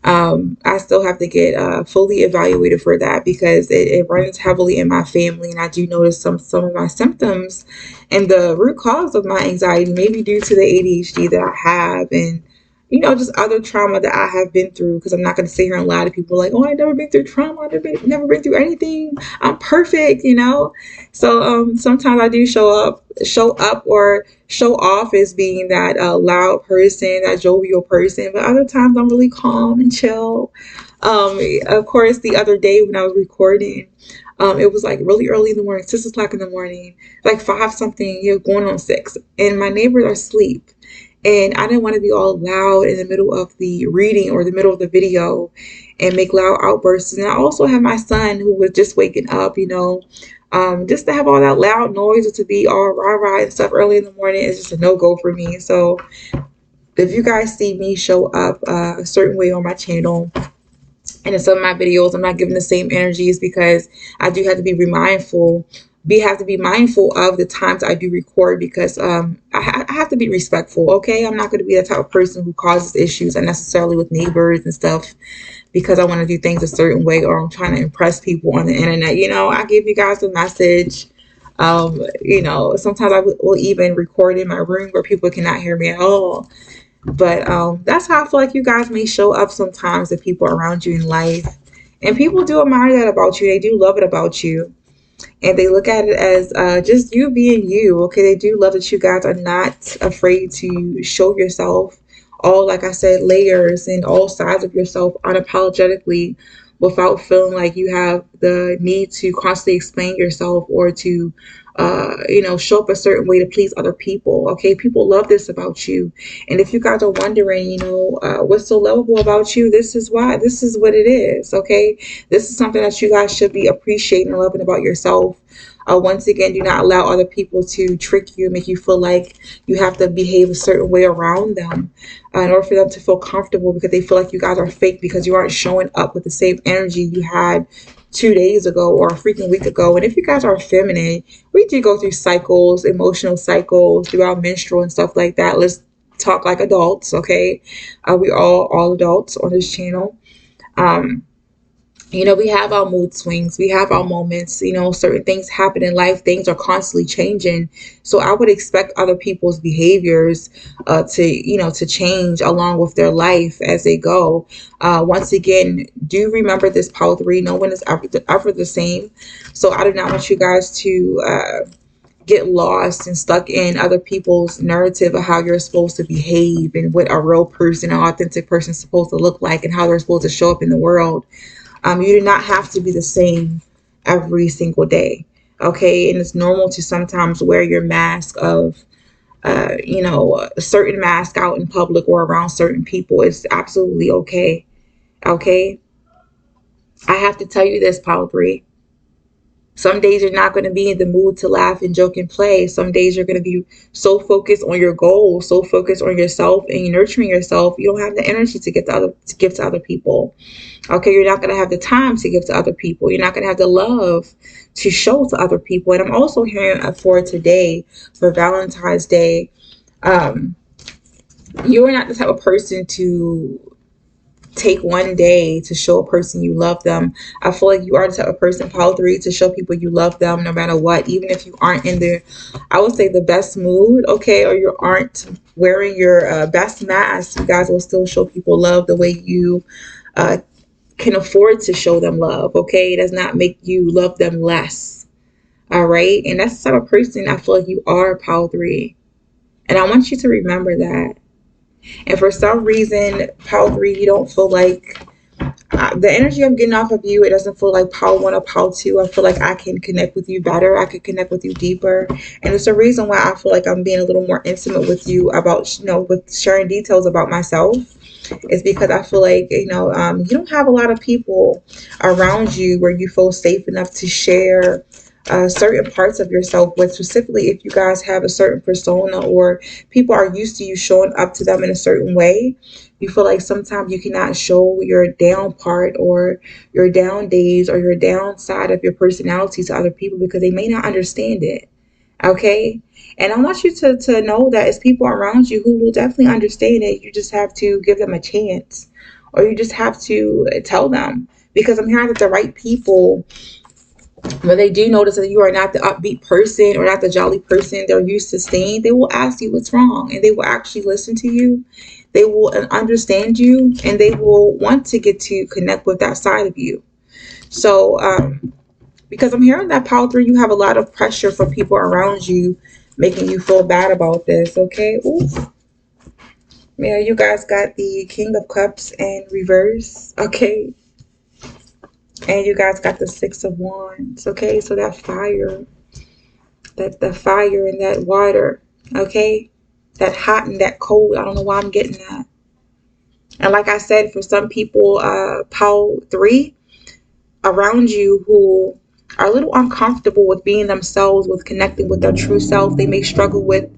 I still have to get fully evaluated for that, because it runs heavily in my family, and I do notice some of my symptoms, and the root cause of my anxiety may be due to the ADHD that I have, and just other trauma that I have been through. Because I'm not going to sit here and lie to people like, oh, I've never been through trauma, I've never been through anything, I'm perfect. So sometimes I do show up or show off as being that loud person, that jovial person, but other times I'm really calm and chill. Of course, the other day when I was recording, it was like really early in the morning, 6 o'clock in the morning, like five something, going on six, and my neighbors are asleep. And I didn't want to be all loud in the middle of the reading or the middle of the video and make loud outbursts. And I also have my son who was just waking up, just to have all that loud noise or to be all rah-rah and stuff early in the morning is just a no-go for me. So if you guys see me show up a certain way on my channel and in some of my videos, I'm not giving the same energies, because I do have to be mindful. We have to be mindful of the times I do record, because I have to be respectful, okay? I'm not going to be the type of person who causes issues unnecessarily with neighbors and stuff because I want to do things a certain way, or I'm trying to impress people on the internet. I give you guys a message. Sometimes I will even record in my room where people cannot hear me at all. But that's how I feel like you guys may show up sometimes, the people around you in life. And people do admire that about you. They do love it about you. And they look at it as just you being you. Okay, they do love that you guys are not afraid to show yourself all, like I said, layers and all sides of yourself unapologetically, without feeling like you have the need to constantly explain yourself or to show up a certain way to please other people. Okay, people love this about you. And if you guys are wondering, what's so lovable about you, this is why. This is what it is. Okay, this is something that you guys should be appreciating and loving about yourself. Once again, do not allow other people to trick you and make you feel like you have to behave a certain way around them in order for them to feel comfortable, because they feel like you guys are fake because you aren't showing up with the same energy you had 2 days ago or a freaking week ago. And if you guys are feminine, we do go through cycles, emotional cycles throughout menstrual and stuff like that. Let's talk like adults, okay? We all adults on this channel. Um, we have our mood swings, we have our moments, certain things happen in life, things are constantly changing. So I would expect other people's behaviors to change along with their life as they go. Once again, do remember this power three, no one is ever the same. So I do not want you guys to get lost and stuck in other people's narrative of how you're supposed to behave and what a real person, an authentic person is supposed to look like and how they're supposed to show up in the world. You do not have to be the same every single day. Okay. And it's normal to sometimes wear your mask of, a certain mask out in public or around certain people. It's absolutely okay. Okay. I have to tell you this, Power 3. Some days you're not going to be in the mood to laugh and joke and play. Some days you're going to be so focused on your goals, so focused on yourself and you're nurturing yourself. You don't have the energy to give to other people. Okay, you're not going to have the time to give to other people. You're not going to have the love to show to other people. And I'm also hearing for today, for Valentine's Day, you are not the type of person to take one day to show a person you love them. I feel like you are the type of person, Power 3, to show people you love them no matter what, even if you aren't in the, I would say, the best mood, okay, or you aren't wearing your best mask. You guys will still show people love the way you can afford to show them love, okay? It does not make you love them less, all right? And that's the type of person I feel like you are, Power 3. And I want you to remember that. And for some reason, Power 3, you don't feel like the energy I'm getting off of you, it doesn't feel like Power 1 or Power 2. I feel like I can connect with you better. I can connect with you deeper. And it's a reason why I feel like I'm being a little more intimate with you about, with sharing details about myself. It's because I feel like, you don't have a lot of people around you where you feel safe enough to share certain parts of yourself with, specifically if you guys have a certain persona or people are used to you showing up to them in a certain way. You feel like sometimes you cannot show your down part or your down days or your downside of your personality to other people because they may not understand it. Okay. And I want you to know that it's people around you who will definitely understand it. You just have to give them a chance, or you just have to tell them, because I'm hearing that the right people, when they do notice that you are not the upbeat person or not the jolly person they're used to seeing, they will ask you what's wrong, and they will actually listen to you. They will understand you, and they will want to get to connect with that side of you. So, because I'm hearing that, Power 3, you have a lot of pressure from people around you making you feel bad about this, okay? Ooh. Yeah, you guys got the King of Cups in reverse, okay? And you guys got the Six of Wands, okay? So that fire, the fire and that water, okay? That hot and that cold, I don't know why I'm getting that. And like I said, for some people, Power 3, around you who are a little uncomfortable with being themselves, with connecting with their true self. They may struggle with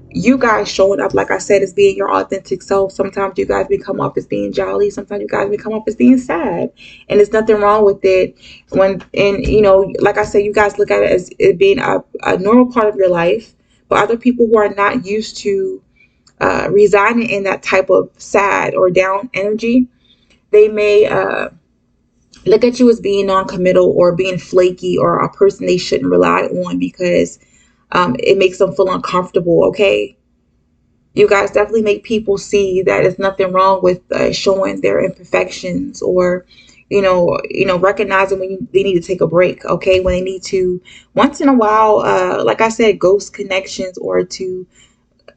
you guys showing up, like I said, as being your authentic self. Sometimes you guys may come up as being jolly. Sometimes you guys may come up as being sad. And there's nothing wrong with it. Like I said, you guys look at it as it being a normal part of your life. But other people who are not used to residing in that type of sad or down energy, they may look at you as being non-committal or being flaky or a person they shouldn't rely on because it makes them feel uncomfortable. Okay, you guys definitely make people see that there's nothing wrong with showing their imperfections, or recognizing when they need to take a break. Okay, when they need to once in a while, like I said, ghost connections, or to,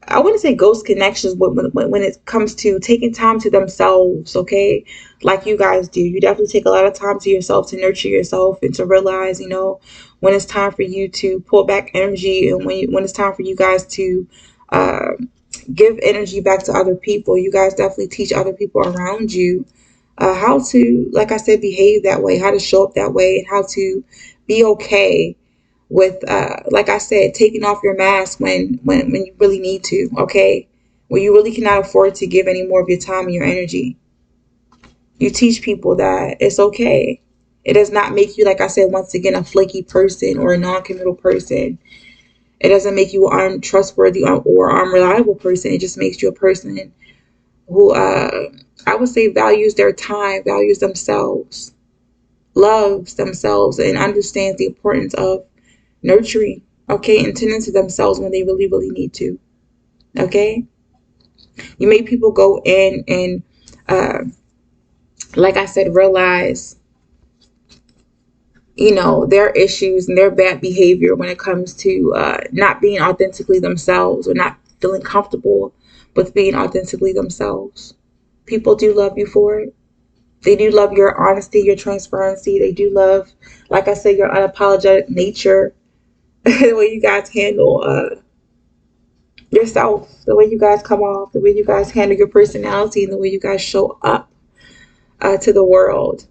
I wouldn't say ghost connections, but when it comes to taking time to themselves, okay, like you guys do. You definitely take a lot of time to yourself to nurture yourself and to realize, when it's time for you to pull back energy, and when it's time for you guys to uh, give energy back to other people. You guys definitely teach other people around you how to, like I said, behave that way, how to show up that way, and how to be okay with, like I said, taking off your mask when you really need to, okay? When you really cannot afford to give any more of your time and your energy. You teach people that it's okay. It does not make you, like I said, once again, a flaky person or a non-committal person. It doesn't make you an untrustworthy or unreliable person. It just makes you a person who, I would say, values their time, values themselves, loves themselves, and understands the importance of nurturing, okay, and tending to themselves when they really, really need to, okay? You make people go in and, uh, like I said, realize, their issues and their bad behavior when it comes to not being authentically themselves or not feeling comfortable with being authentically themselves. People do love you for it. They do love your honesty, your transparency. They do love, like I said, your unapologetic nature, the way you guys handle yourself, the way you guys come off, the way you guys handle your personality, and the way you guys show up to the world.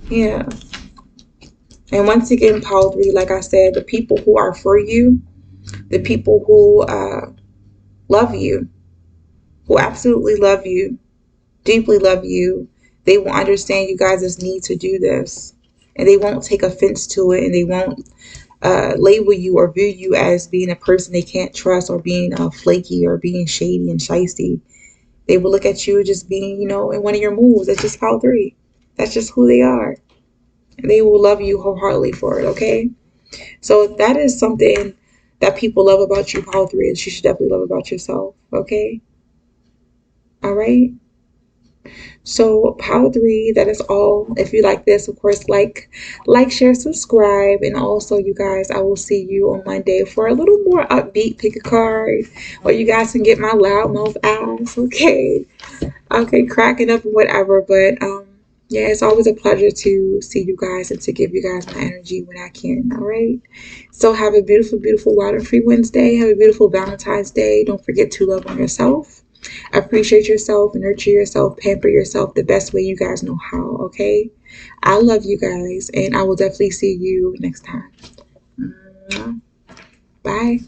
Yeah. And once again, Power 3, like I said, the people who are for you, the people who love you, who absolutely love you, deeply love you, they will understand you guys' need to do this. And they won't take offense to it, and they won't label you or view you as being a person they can't trust, or being flaky, or being shady and shisty. They will look at you just being, in one of your moves. That's just Power 3. That's just who they are. And they will love you wholeheartedly for it, okay? So that is something that people love about you, Power 3, and you should definitely love about yourself, okay? All right? So Power 3, that is all. If you like this, of course, share, subscribe. And also, you guys, I will see you on Monday for a little more upbeat pick a card, where you guys can get my loudmouth ass, okay? Okay, cracking up and whatever. But yeah, it's always a pleasure to see you guys and to give you guys my energy when I can. All right. So have a beautiful, beautiful Wild and Free Wednesday. Have a beautiful Valentine's Day. Don't forget to love on yourself. Appreciate yourself, nurture yourself, pamper yourself the best way you guys know how. Okay. I love you guys, and I will definitely see you next time. Bye.